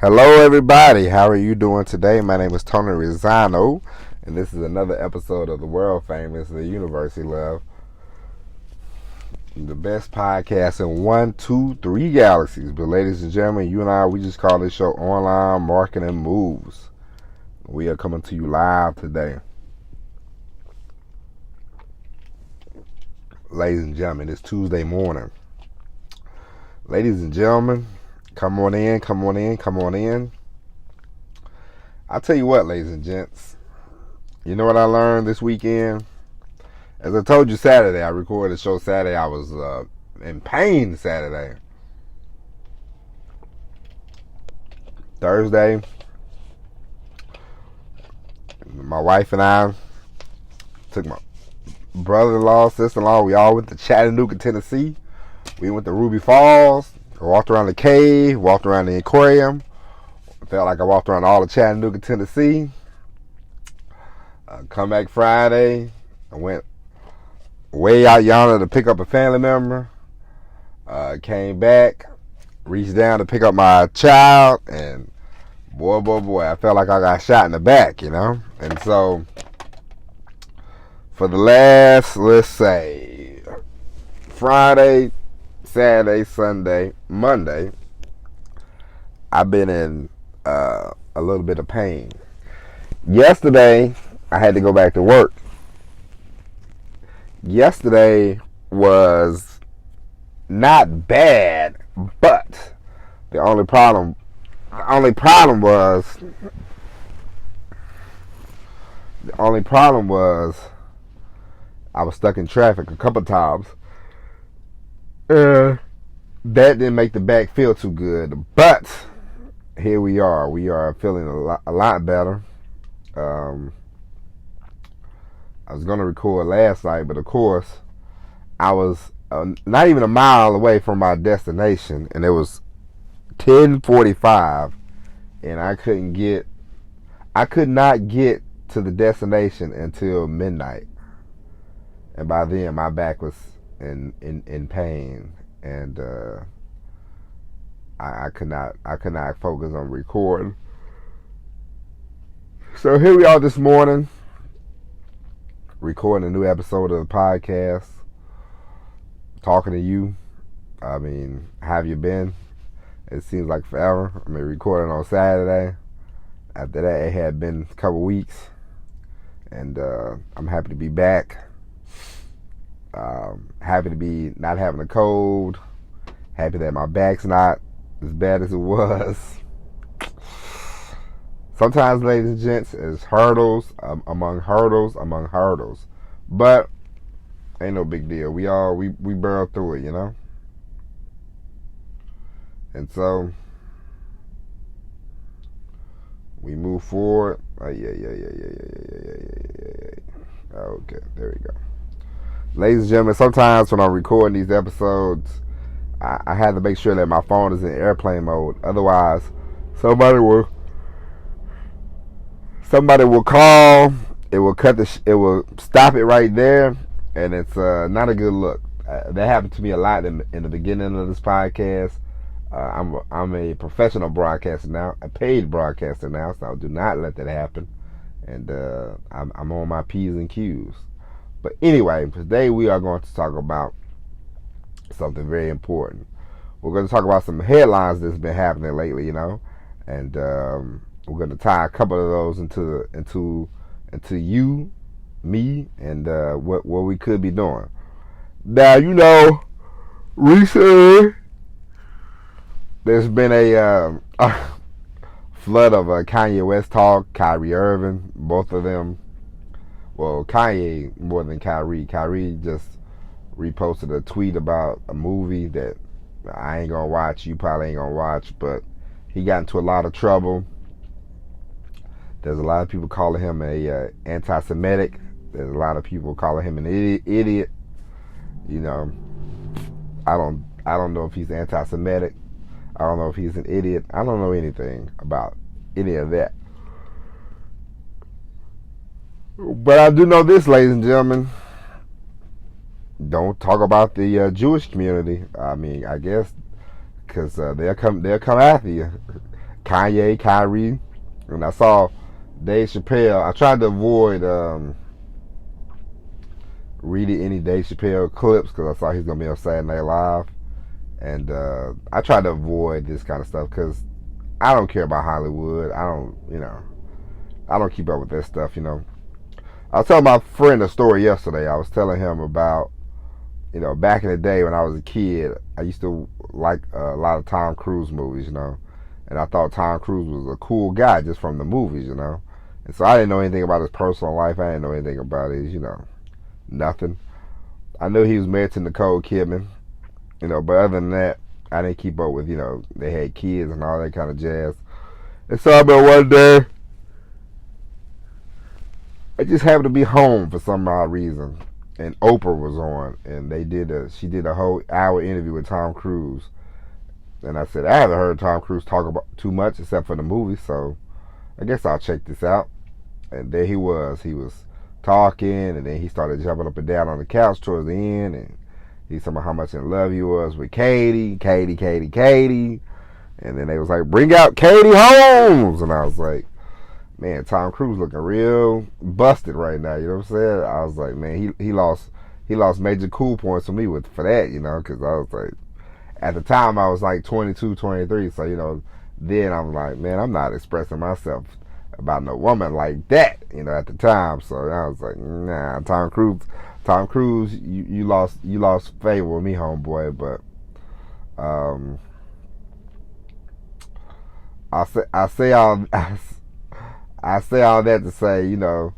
Hello, everybody. How are you doing today? My name is Tony Rizzano, and this is another episode of the world famous The University Love, the best podcast in 1, 2, 3 galaxies. But, ladies and gentlemen, you and I, we just call this show Online Marketing Moves. We are coming to you live today. Ladies and gentlemen, it's Tuesday morning. Ladies and gentlemen, come on in, come on in, come on in. I'll tell you what, ladies and gents. You know what I learned this weekend? As I told you Saturday, I recorded a show Saturday. I was in pain Saturday. Thursday, my wife and I took my brother-in-law, sister-in-law. We all went to Chattanooga, Tennessee. We went to Ruby Falls. Walked around the cave, walked around the aquarium. Felt like I walked around all of Chattanooga, Tennessee. Come back Friday. I went way out yonder to pick up a family member. Came back, reached down to pick up my child, and boy, I felt like I got shot in the back, you know? And so, for the last, let's say, Friday, Saturday, Sunday, Monday, I've been in a little bit of pain. Yesterday, I had to go back to work. Yesterday was not bad, but the only problem was I was stuck in traffic a couple times. That didn't make the back feel too good, but here we are. We are feeling a lot better. I was going to record last night, but of course, I was not even a mile away from my destination, and it was 10:45, and I could not get to the destination until midnight, and by then my back was in pain, and I could not focus on recording. So here we are this morning, recording a new episode of the podcast, talking to you. I mean, how have you been? It seems like forever. I mean, recording on Saturday. After that, it had been a couple weeks, and I'm happy to be back. Happy to be not having a cold. Happy that my back's not as bad as it was. Sometimes, ladies and gents, it's hurdles among hurdles. But ain't no big deal. We burrow through it, you know? And so we move forward. Okay, there we go. Ladies and gentlemen, sometimes when I'm recording these episodes, I have to make sure that my phone is in airplane mode. Otherwise, somebody will call. It will it will stop it right there, and it's not a good look. That happened to me a lot in the beginning of this podcast. I'm a professional broadcaster now, a paid broadcaster now, so do not let that happen. And I'm on my P's and Q's. But anyway, today we are going to talk about something very important. We're going to talk about some headlines that's been happening lately, you know, and we're going to tie a couple of those into you, me, and what we could be doing. Now, you know, recently there's been a flood of Kanye West talk, Kyrie Irving, both of them. Well, Kanye more than Kyrie. Kyrie just reposted a tweet about a movie that I ain't gonna watch. You probably ain't gonna watch, but he got into a lot of trouble. There's a lot of people calling him a anti-Semitic. There's a lot of people calling him an idiot. You know, I don't know if he's anti-Semitic. I don't know if he's an idiot. I don't know anything about any of that. But I do know this, ladies and gentlemen. Don't talk about the Jewish community. I mean, I guess because they'll come after you. Kanye, Kyrie, and I saw Dave Chappelle. I tried to avoid reading any Dave Chappelle clips because I saw he's gonna be on Saturday Night Live, and I tried to avoid this kind of stuff because I don't care about Hollywood. I don't keep up with that stuff. I was telling my friend a story yesterday. I was telling him about, back in the day when I was a kid, I used to like a lot of Tom Cruise movies, and I thought Tom Cruise was a cool guy just from the movies, and so I didn't know anything about his personal life. I didn't know anything about his, nothing. I knew he was married to Nicole Kidman, but other than that, I didn't keep up with, they had kids and all that kind of jazz. And so I remember one day, I just happened to be home for some odd reason, and Oprah was on, and she did a whole hour interview with Tom Cruise, and I said I haven't heard Tom Cruise talk about too much except for the movie, so I guess I'll check this out. And there he was talking, and then he started jumping up and down on the couch towards the end, and he's talking about how much in love he was with Katie, and then they was like, bring out Katie Holmes, and I was like, man, Tom Cruise looking real busted right now. You know what I'm saying? I was like, man, he lost major cool points for me for that, because I was like, at the time I was like 22, 23, so then I'm like, man, I'm not expressing myself about no woman like that, at the time. So I was like, nah, Tom Cruise, you lost favor with me, homeboy. But I say all that to say, now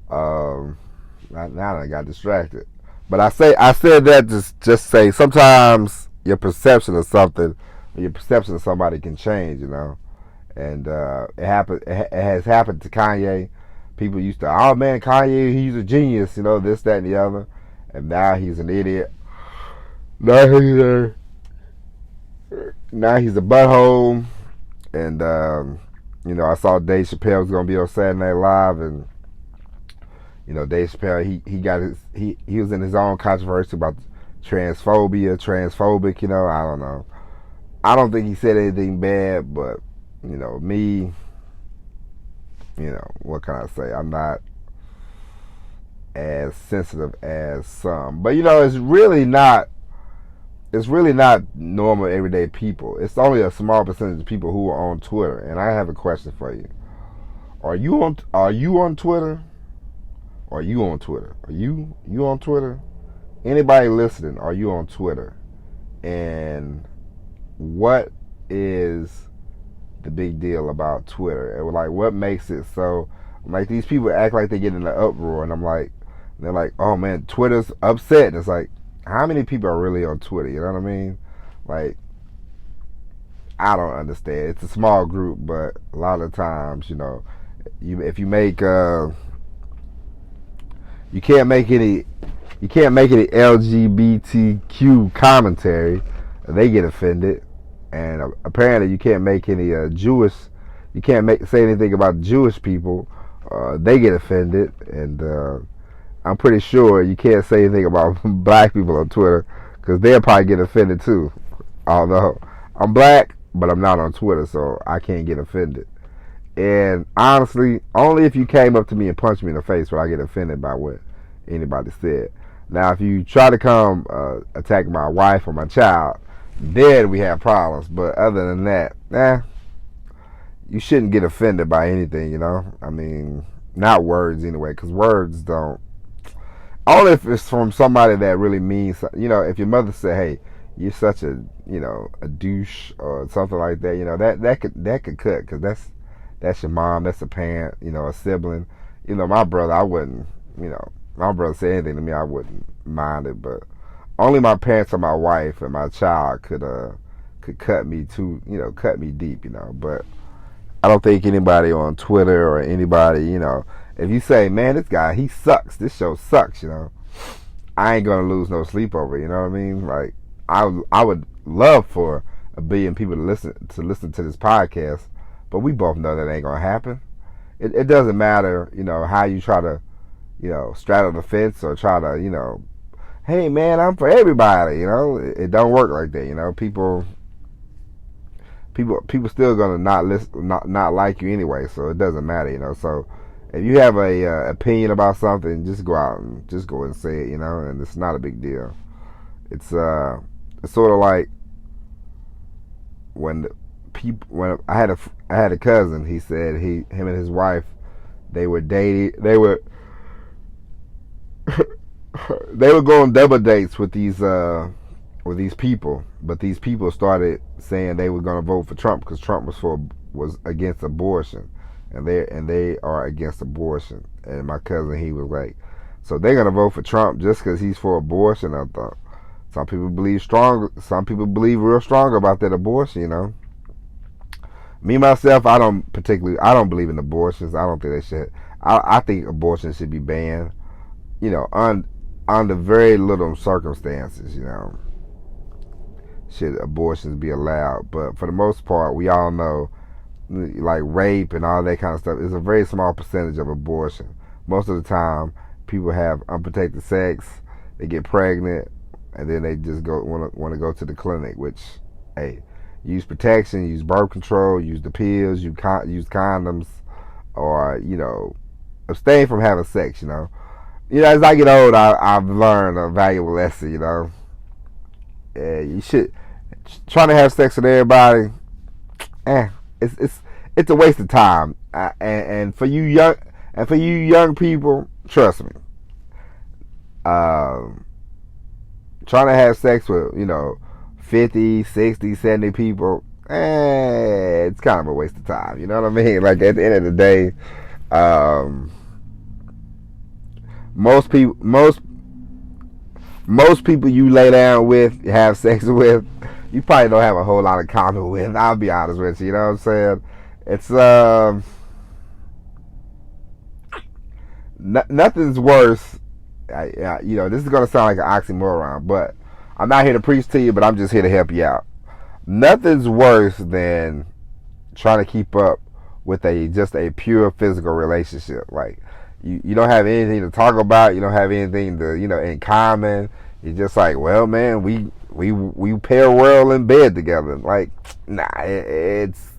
I got distracted. But I said that to just say sometimes your perception of something, your perception of somebody can change, And it has happened to Kanye. People used to, oh man, Kanye, he's a genius, this, that, and the other. And now he's an idiot. Now he's a butthole. And I saw Dave Chappelle was gonna be on Saturday Night Live, and Dave Chappelle, he was in his own controversy about transphobic. I don't know. I don't think he said anything bad, but me, what can I say? I'm not as sensitive as some, but it's really not normal everyday people. It's only a small percentage of people who are on Twitter. And I have a question for you. Are you on Twitter? Are you on Twitter? Are you on Twitter? Anybody listening, are you on Twitter? And what is the big deal about Twitter? And like, what makes it so, like, these people act like they get in an uproar, and they're like, oh man, Twitter's upset. And it's like, how many people are really on Twitter? You know what I mean? Like, I don't understand. It's a small group, but a lot of times, if you make you can't make any LGBTQ commentary, they get offended. And apparently you can't make any say anything about Jewish people, they get offended. And I'm pretty sure you can't say anything about black people on Twitter, because they'll probably get offended too. Although I'm black, but I'm not on Twitter, so I can't get offended. And honestly, only if you came up to me and punched me in the face would I get offended by what anybody said. Now, if you try to come attack my wife or my child, then we have problems. But other than that, you shouldn't get offended by anything, I mean, not words anyway, because words don't. Only if it's from somebody that really means, if your mother said, hey, you're such a douche or something like that, that could cut, because that's your mom, that's a parent, a sibling. My brother, I wouldn't, my brother said anything to me, I wouldn't mind it, but only my parents or my wife and my child could cut me cut me deep, but I don't think anybody on Twitter or anybody, if you say, man, this guy, he sucks, this show sucks, I ain't gonna lose no sleep over it, you know what I mean? Like, I would love for 1 billion people to listen to this podcast, but we both know that ain't gonna happen. It doesn't matter, how you try to, straddle the fence or try to, hey man, I'm for everybody, it don't work like that, people people still gonna not listen, not like you anyway. So it doesn't matter, you know. So if you have a opinion about something, just go out and just go and say it, you know. And it's not a big deal. It's sort of like when when I had a cousin. He said him and his wife, they were dating. They would go on double dates with these people, but these people started saying they were going to vote for Trump because Trump was against abortion, and they are against abortion. And my cousin, he was like, so they're going to vote for Trump just because he's for abortion. I thought some people believe real strong about that abortion, you know. Me myself, I don't believe in abortions. I don't think they should. I think abortion should be banned, you know, under very little circumstances, you know, should abortions be allowed. But for the most part, we all know, like rape and all that kind of stuff is a very small percentage of abortion. Most of the time, people have unprotected sex, they get pregnant, and then they just want to go to the clinic. Which, hey, use protection, use birth control, use the pills, use condoms, or you know, abstain from having sex. You know. You know, as I get old, I've learned a valuable lesson, you know. You should trying to have sex with everybody. It's a waste of time. And for you young people, trust me. Trying to have sex with, you know, 50, 60, 70 people, it's kind of a waste of time. You know what I mean? Like at the end of the day, most people you lay down with, have sex with, you probably don't have a whole lot of common with. I'll be honest with you. You know what I'm saying? It's nothing's worse. You know, this is gonna sound like an oxymoron, but I'm not here to preach to you, but I'm just here to help you out. Nothing's worse than trying to keep up with just a pure physical relationship. Like, you don't have anything to talk about. You don't have anything to, you know, in common. You're just like, well, man, we pair well in bed together. Like, nah, it's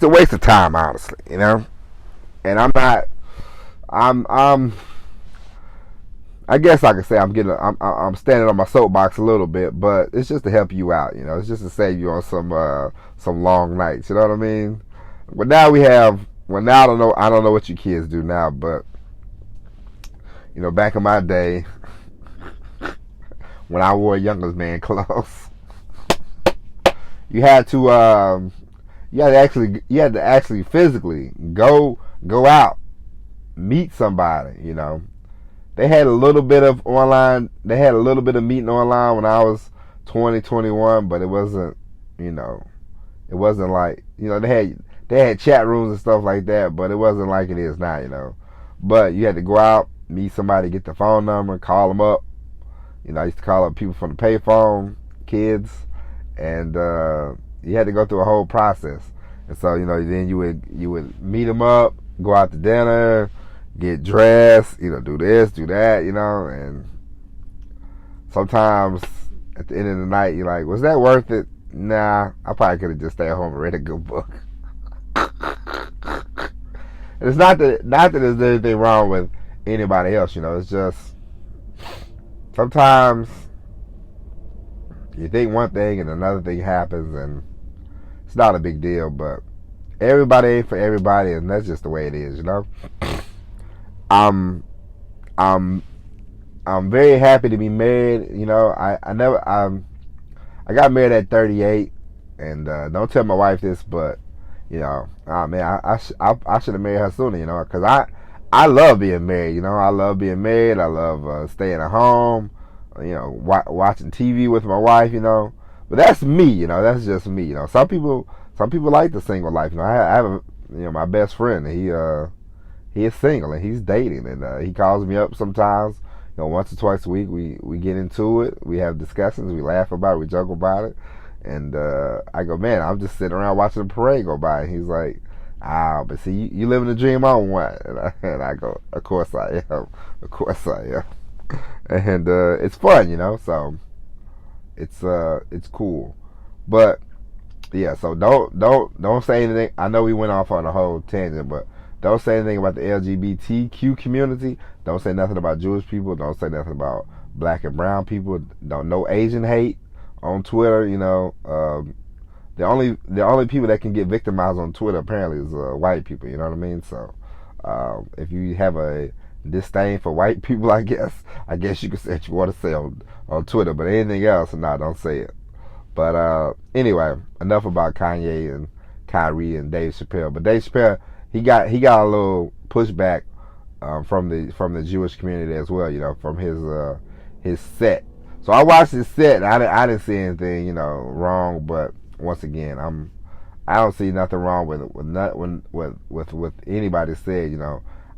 a waste of time, honestly, you know. And I guess I could say I'm standing on my soapbox a little bit, but it's just to help you out, you know. It's just to save you on some long nights, you know what I mean? But now I don't know what you kids do now, but you know, back in my day, when I wore youngest man clothes, you had to actually physically go out, meet somebody. You know, they had a little bit of meeting online when I was 20, 21, but it wasn't, you know, it wasn't like, you know, they had chat rooms and stuff like that, but it wasn't like it is now, you know. But you had to go out, meet somebody, get the phone number, call them up. You know, I used to call up people from the payphone, kids, and you had to go through a whole process. And so, you know, then you would meet them up, go out to dinner, get dressed, you know, do this, do that, you know, and sometimes at the end of the night, you're like, was that worth it? Nah, I probably could have just stayed home and read a good book. And it's not that there's anything wrong with anybody else, you know. It's just sometimes you think one thing and another thing happens, and it's not a big deal. But everybody ain't for everybody, and that's just the way it is, you know. I'm very happy to be married. You know, I got married at 38, and don't tell my wife this, but you know, man, I should have married her sooner, you know, because I love being married, you know. I love being married. I love staying at home, you know, watching TV with my wife, you know. But that's me, you know. That's just me, you know. Some people like the single life, you know. I have you know, my best friend. He is single and he's dating, and he calls me up sometimes. You know, once or twice a week, we get into it. We have discussions. We laugh about it. We joke about it. And I go, man, I'm just sitting around watching the parade go by. And he's like, but see, you living the dream on what? And I go, of course I am. Of course I am. And it's fun, you know. So it's cool. But yeah. So don't say anything. I know we went off on a whole tangent, but don't say anything about the LGBTQ community. Don't say nothing about Jewish people. Don't say nothing about black and brown people. Don't no Asian hate on Twitter. The only people that can get victimized on Twitter apparently is white people. You know what I mean? So if you have a disdain for white people, I guess you could say what you want to say on Twitter. But anything else, nah, don't say it. But anyway, enough about Kanye and Kyrie and Dave Chappelle. But Dave Chappelle, he got a little pushback from the Jewish community as well. From his set. So I watched his set. And I didn't see anything wrong. But once again, I don't see nothing wrong with anybody said.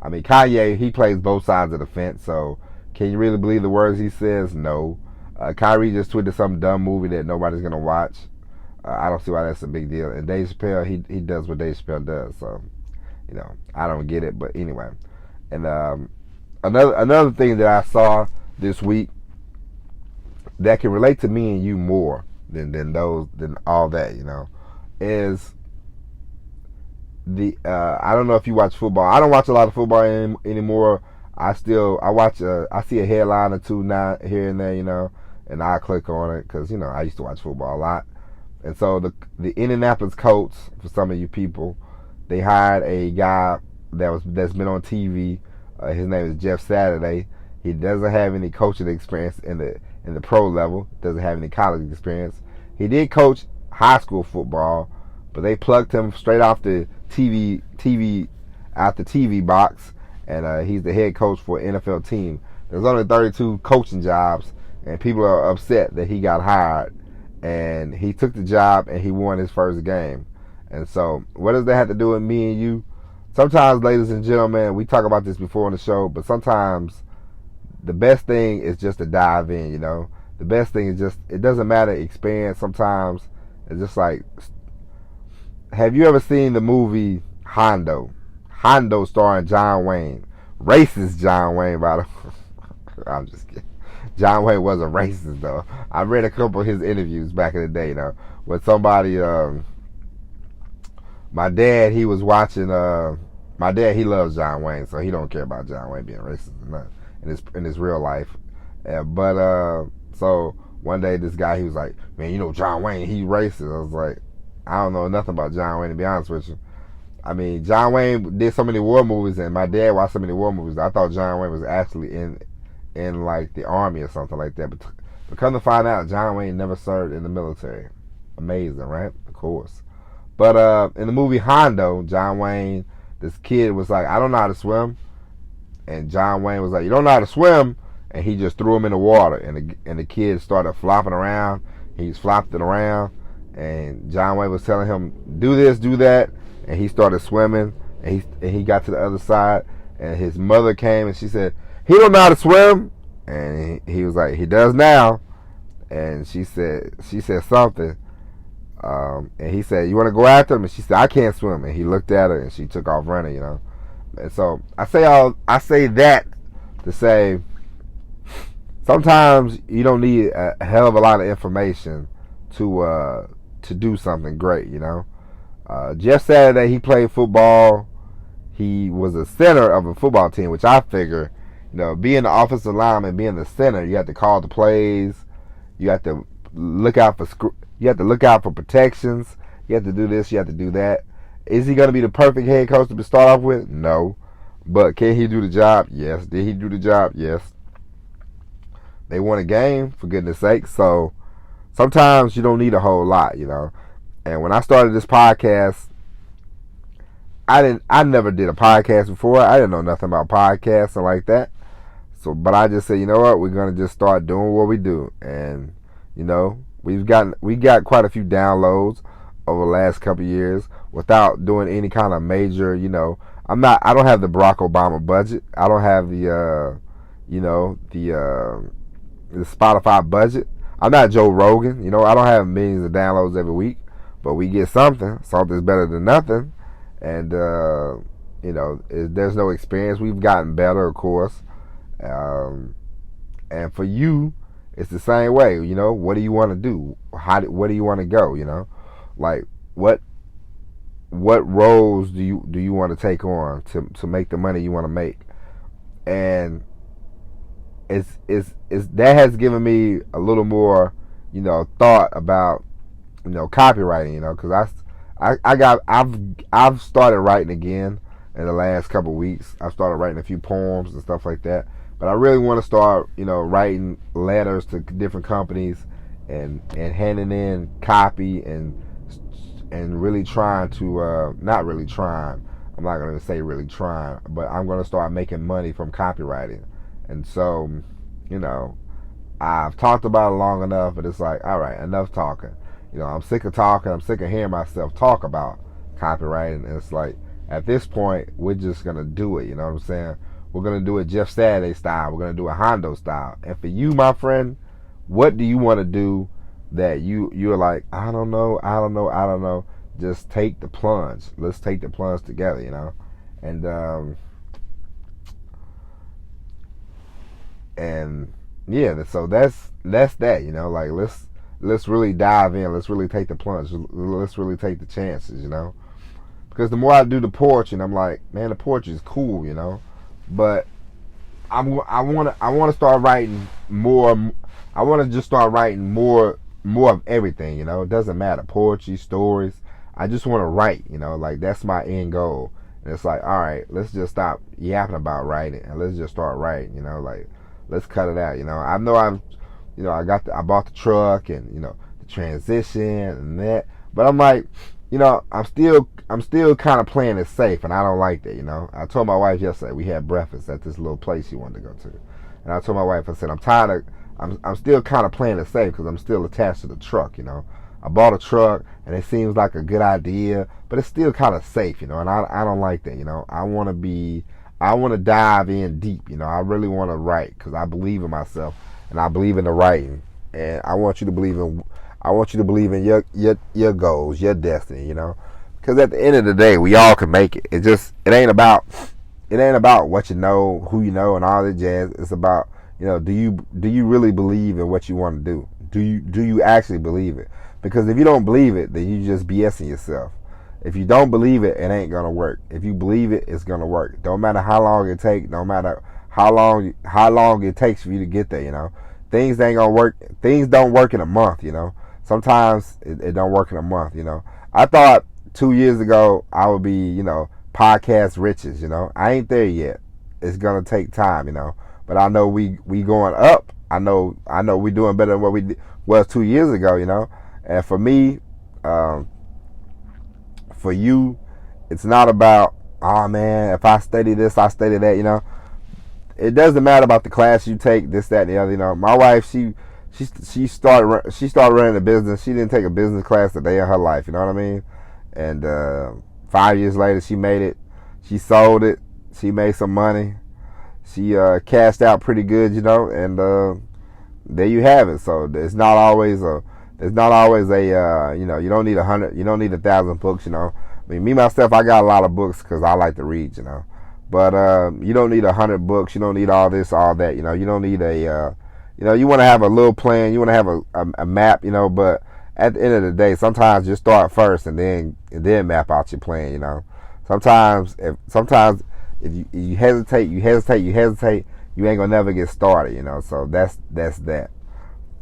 I mean, Kanye, he plays both sides of the fence. So can you really believe the words he says? No. Kyrie just tweeted some dumb movie that nobody's gonna watch. I don't see why that's a big deal. And Dave Chappelle, he does what Dave Chappelle does. So, I don't get it. But anyway, and another thing that I saw this week that can relate to me and you more than all that, is the I don't know if you watch football. I don't watch a lot of football anymore. I watch. I see a headline or two now here and there, and I click on it because I used to watch football a lot. And so the Indianapolis Colts, for some of you people, they hired a guy that's been on TV. His name is Jeff Saturday. He doesn't have any coaching experience in the pro level. Doesn't have any college experience. He did coach high school football, but they plucked him straight off the TV box, and he's the head coach for an NFL team. There's only 32 coaching jobs, and people are upset that he got hired, and he took the job and he won his first game. And so, what does that have to do with me and you? Sometimes, ladies and gentlemen, we talk about this before on the show, but sometimes the best thing is just to dive in. The best thing is just, it doesn't matter experience. Sometimes it's just like, have you ever seen the movie Hondo? Hondo starring John Wayne. Racist John Wayne, by the way. I'm just kidding. John Wayne wasn't racist, though. I read a couple of his interviews back in the day, with somebody, my dad, he was watching, my dad, he loves John Wayne, so he don't care about John Wayne being racist or nothing in his real life. So one day this guy, he was like, man, John Wayne, he racist. I was like, I don't know nothing about John Wayne, to be honest with you. I mean, John Wayne did so many war movies, and my dad watched so many war movies. I thought John Wayne was actually in like the army or something like that. But come to find out, John Wayne never served in the military. Amazing, right? Of course. But in the movie Hondo, John Wayne, this kid was like, I don't know how to swim. And John Wayne was like, you don't know how to swim? And he just threw him in the water. And the kid started flopping around. He's flopping around. And John Wayne was telling him, do this, do that. And he started swimming. And he got to the other side. And his mother came and she said, he don't know how to swim. And he was like, he does now. And she said something. And he said, you want to go after him? And she said, I can't swim. And he looked at her and she took off running, And so I say that to say, sometimes you don't need a hell of a lot of information to do something great, Jeff Saturday, he played football. He was a center of a football team, which I figure, being the offensive lineman, being the center, you have to call the plays. You have to look out for protections. You have to do this. You have to do that. Is he going to be the perfect head coach to start off with? No. But can he do the job? Yes. Did he do the job? Yes. They won a game, for goodness sake. So sometimes you don't need a whole lot, And when I started this podcast, I never did a podcast before. I didn't know nothing about podcasts and like that. So, but I just said, you know what? We're gonna just start doing what we do, and we got quite a few downloads over the last couple of years without doing any kind of major. I don't have the Barack Obama budget. I don't have the Spotify budget. I'm not Joe Rogan. I don't have millions of downloads every week, but we get something. Something's better than nothing. And there's no experience. We've gotten better, of course. And for you, it's the same way. What do you want to do? Where do you want to go? Like, what roles do you want to take on to make the money you want to make? And it's that has given me a little more, thought about, copywriting, because I've started writing again in the last couple of weeks. I've started writing a few poems and stuff like that. But I really want to start, writing letters to different companies and handing in copy and really trying to not really trying. I'm not going to say really trying, but I'm going to start making money from copywriting. And so, I've talked about it long enough, but it's like, all right, enough talking. I'm sick of talking. I'm sick of hearing myself talk about copywriting. And it's like, at this point, we're just going to do it. You know what I'm saying? We're going to do it Jeff Saturday style. We're going to do it Hondo style. And for you, my friend, what do you want to do that you're like, I don't know. Just take the plunge. Let's take the plunge together, And yeah, so that's that, like let's really dive in. Let's really take the plunge. Let's really take the chances, because the more I do the poetry, and I'm like, man, the poetry is cool, but I want to start writing more. I want to just start writing more of everything, It doesn't matter, poetry, stories. I just want to write, like that's my end goal. And it's like, all right, let's just stop yapping about writing and let's just start writing, like let's cut it out. I know I bought the truck and the transition and that, but I'm like, I'm still kind of playing it safe, and I don't like that. I told my wife yesterday, we had breakfast at this little place she wanted to go to, and I told my wife, I said, I'm still kind of playing it safe because I'm still attached to the truck. I bought a truck and it seems like a good idea, but it's still kind of safe, and I don't like that. I want to dive in deep. I really want to write because I believe in myself and I believe in the writing, and I want you to believe in your goals, your destiny, because at the end of the day, we all can make it. It ain't about what you know, who you know, and all that jazz. It's about, do you really believe in what you want to do? Do you actually believe it? Because if you don't believe it, then you just BSing yourself. If you don't believe it, it ain't gonna work. If you believe it, it's gonna work. Don't matter how long it takes. No matter how long it takes for you to get there. Things ain't gonna work. Things don't work in a month. Sometimes it don't work in a month. I thought 2 years ago I would be podcast riches. I ain't there yet. It's gonna take time. But I know we going up. I know we doing better than what we was 2 years ago. And for me, for you, it's not about, oh man, if I study this, I study that. It doesn't matter about the class you take, this, that, and the other. My wife, she started running a business. She didn't take a business class a day in her life. You know what I mean? And 5 years later, she made it. She sold it. She made some money. She cashed out pretty good, and there you have it. So it's not always a you don't need 100, you don't need 1,000 books. I mean, me myself, I got a lot of books because I like to read. But you don't need 100 books. You don't need all this, all that. You don't need you want to have a little plan. You want to have a map. But at the end of the day, sometimes just start first and then map out your plan. Sometimes if you hesitate, you ain't gonna never get started. So that's that.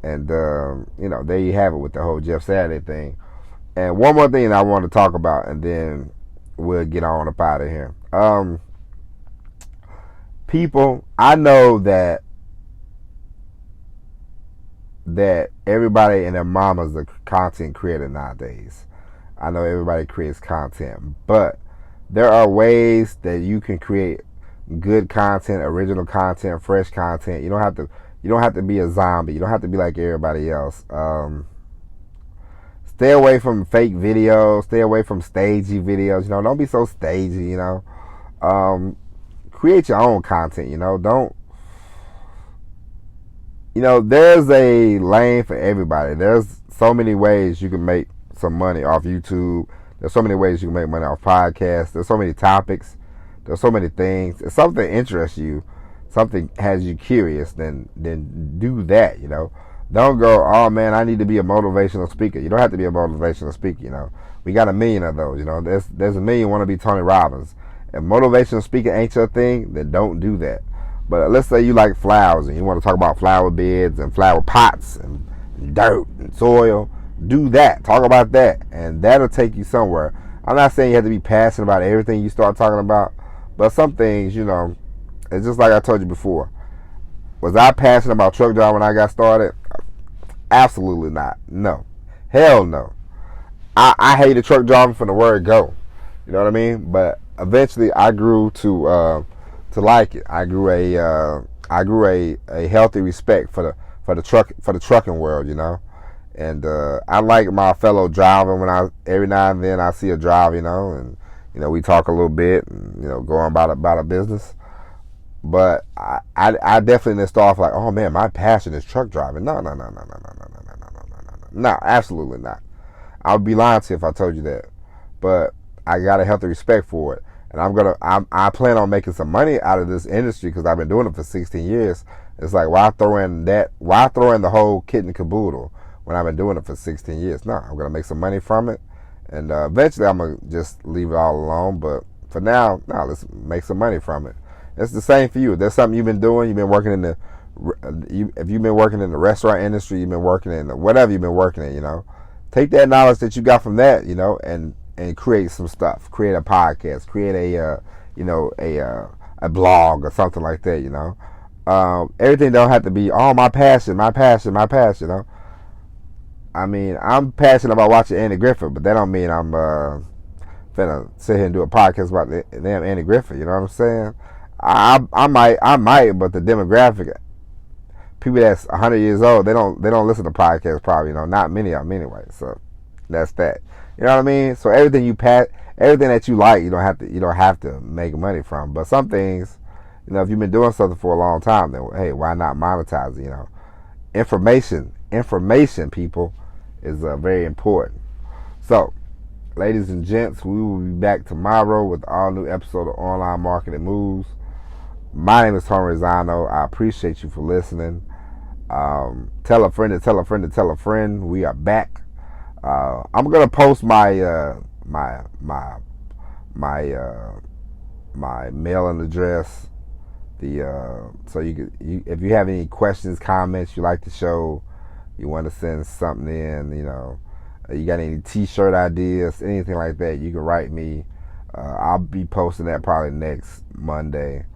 And there you have it with the whole Jeff Saturday thing. And one more thing I want to talk about, and then we'll get on up out of here. People, I know that everybody and their mama's a content creator nowadays. I know everybody creates content, but there are ways that you can create good content, original content, fresh content. You don't have to be a zombie. You don't have to be like everybody else. Stay away from fake videos. Stay away from stagey videos. Don't be so stagey. Create your own content. Don't. There's a lane for everybody. There's so many ways you can make some money off YouTube. There's so many ways you can make money off podcasts. There's so many topics. There's so many things. If something interests you, something has you curious, then do that. Don't go, oh man, I need to be a motivational speaker. You don't have to be a motivational speaker, you know. We got a million of those, you know. There's a million want to be Tony Robbins. If motivational speaking ain't your thing, then don't do that. But let's say you like flowers and you want to talk about flower beds and flower pots and dirt and soil. Do that. Talk about that. And that'll take you somewhere. I'm not saying you have to be passionate about everything you start talking about. But some things, you know, it's just like I told you before. Was I passionate about truck driving when I got started? Absolutely not. No. Hell no. I hated truck driving from the word go. You know what I mean? But eventually I grew to like it. I grew a healthy respect for the trucking world, you know. And I like my fellow driver when every now and then I see a drive, you know, and you know, we talk a little bit and, you know, go on about a business. But I definitely didn't start off like, oh man, my passion is truck driving. No, absolutely not. I would be lying to you if I told you that. But I got a healthy respect for it, and I plan on making some money out of this industry because I've been doing it for 16 years. It's like, why throw in the whole kit and caboodle when I've been doing it for 16 years? No, I'm gonna make some money from it, and eventually I'm gonna just leave it all alone. But for now, no, let's make some money from it. It's the same for you. If there's something you've been doing, you've been working in if you've been working in the restaurant industry, you've been working in whatever you've been working in, you know, take that knowledge that you got from that, you know, and create some stuff. Create a podcast. Create a blog or something like that, you know. Everything don't have to be, oh, my passion, you know. I mean, I'm passionate about watching Andy Griffith, but that don't mean I'm finna sit here and do a podcast about the damn Andy Griffith. You know what I'm saying? I might, but the demographic, people that's 100 years old, they don't listen to podcasts probably. You know, not many of them anyway. So that's that. You know what I mean? So everything that you like, you don't have to make money from. But some things, you know, if you've been doing something for a long time, then hey, why not monetize it? You know, information, people, is very important. So, ladies and gents, we will be back tomorrow with all new episode of Online Marketing Moves. My name is Tony Rizzano. I appreciate you for listening. Tell a friend to tell a friend to tell a friend. We are back. I'm gonna post my mailing address. So if you have any questions, comments you like to show, you want to send something in, you know, you got any t-shirt ideas, anything like that, you can write me. I'll be posting that probably next Monday,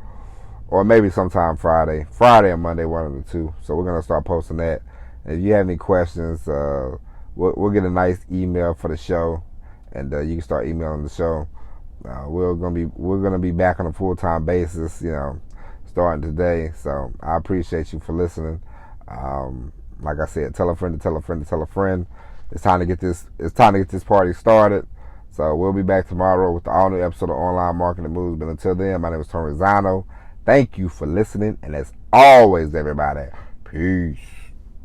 or maybe sometime Friday or Monday, one of the two. So we're gonna start posting that. And if you have any questions, we'll get a nice email for the show, and you can start emailing the show. We're gonna be back on a full-time basis, you know, starting today. So I appreciate you for listening. Like I said, tell a friend to tell a friend to tell a friend. It's time to get this party started. So we'll be back tomorrow with the all new episode of Online Marketing Moves. But until then, my name is Tony Rizzano. Thank you for listening, and as always, everybody, peace.